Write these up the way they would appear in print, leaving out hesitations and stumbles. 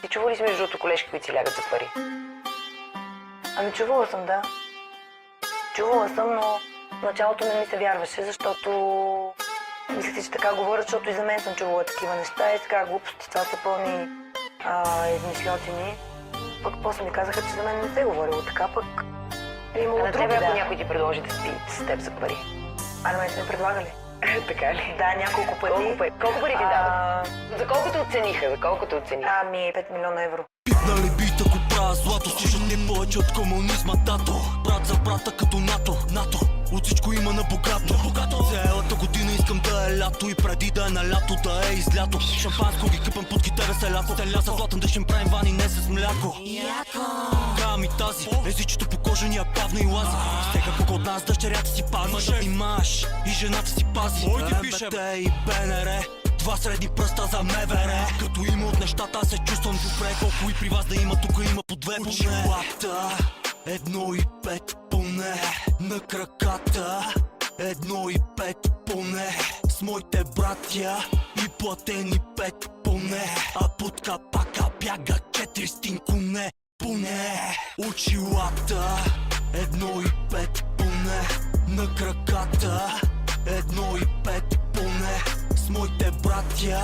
Ти чувала ли си между другото колежки, които си лягат за пари? Ами чувала съм, да. Чувала съм, но в началото не ми се вярваше, защото мислите, че така говорят, защото и за мен съм чувала такива неща и така глупости. Това са пълни измишлетини. Пък после ми казаха, че за мен не се е говорило така, пък е имало А на други, тебе, ако да. някой ти предложи да спи с теб за пари? А на мен са ми предлагали. Така ли? Да, няколко пъти. Колко пари ти дадох? За колко те оцениха? За колко те оцениха? Ами 5 милиона евро. Пипнали бит, ако правя злато. Слушат не повече от комунизма, тато. Брат за брата като НАТО. От всичко има на богато. Цялата година искам да е лято. И преди да е на лято, да е излято. Шампанско ги къпам под китара с лято. С златен дъжден правим вани, не с мляко. Кара ми тази, езичето по кожа ни е плавно и лази. Стека колко от нас дъщерята си пази. И мъж, и жената си пази. МБТ и БНР, два средни пръста за МВР. Като има от нещата, аз се чувствам добре. Колко и при вас да има, тук има по две очилата. 1,5 поне на краката. 1,5 поне с моите братя. И платени 5 поне. А под капака бяга 400 коне. Поне очилата. 1,5 поне на краката. 1,5 поне с моите братя.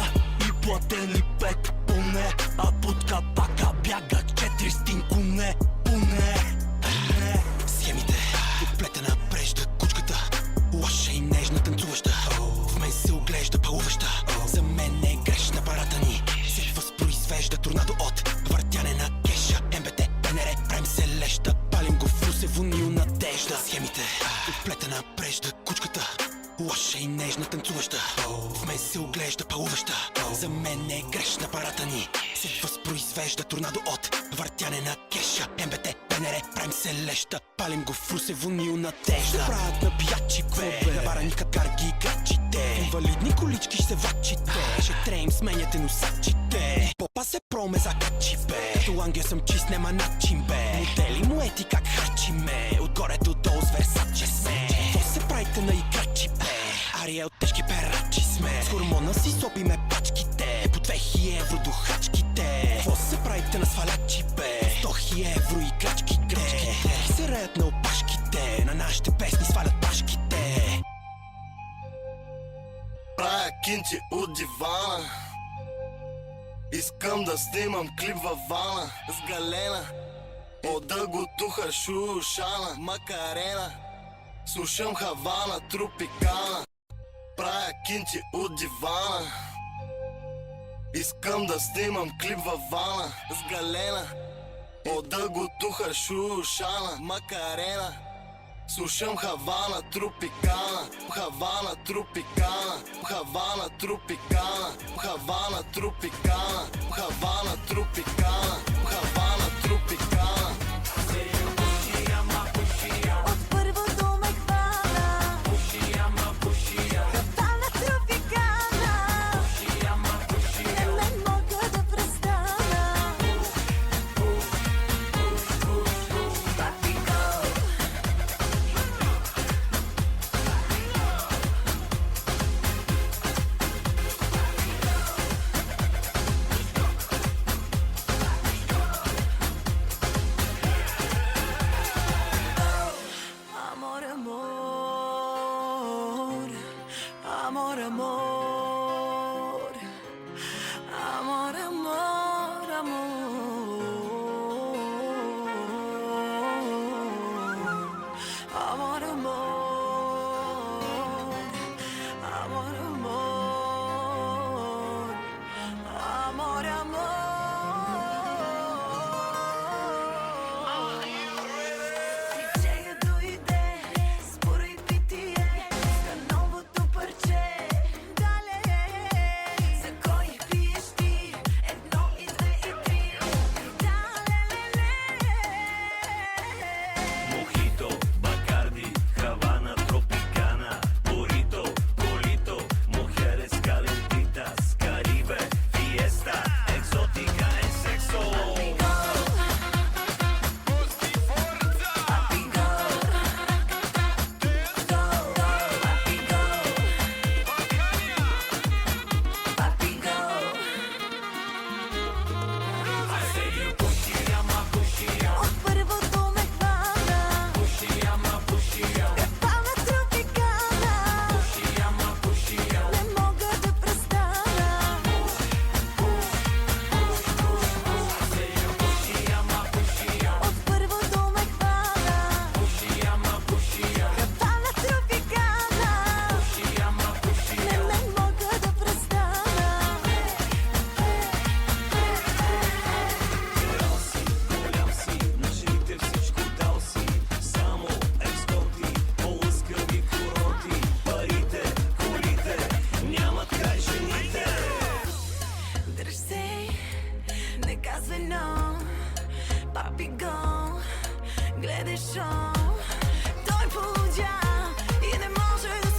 И платени 5 поне. А под капака бяга 400 коне. Поне схемите, отплетена прежда кучката. Лоша и нежна танцуваща. В мен се оглежда пълуваща. За мен е грешна парата ни. Се възпроизвежда торнадо от въртяне на кеша. МБТ, БНР, правим се леща. Палим го в Русе, вонил надежда. Схемите, отплетена прежда кучката. Лоша и нежна танцуваща. В мен се оглежда пълуваща. За мен е грешна парата ни. Се възпроизвежда торнадо от въртяне на кеша. МБТ, БНР, правим се леща. Палим го в Русе, вонил надежда. Се правят на пиячи, бе. Наварани капкарги и крачите. Инвалидни колички ще се влачите. Ще треем, сменяте носачите. Попа се проме закачи, бе. Като ангел съм чист, нема начин, бе. Модели муети как харчиме. Отгоре до долу с Версаче сме. Какво се правите на играчи, бе? Ариел тежки перачи сме. С хормона си сопиме пачките. По 2000 евро до хачките. Какво се правите на свалячи, бе? 100 евро и крачките. Се реят на опашките. На нашите песни свалят пашките. Правя кинти от дивана. Искам да снимам клип във вана. С Галена от Дъготуха, Шушана, Макарена. Слушам Хавана, Тропикана. Правя кинти от дивана. Искам да снимам клип във вана. С Галена от Дъготуха, Шушана, Макарена. Слушам Хавана, Тропикана. Хавана, Тропикана. Хавана, Тропикана. Хавана, Тропикана. Хавана, Тропикана. Хавана, Тропикана. От първото ме хвана. Хавана, Тропикана. Не мога да престана. Кажеш се, не казвай но. Папи го, гледай шоу. Той полудя и не може да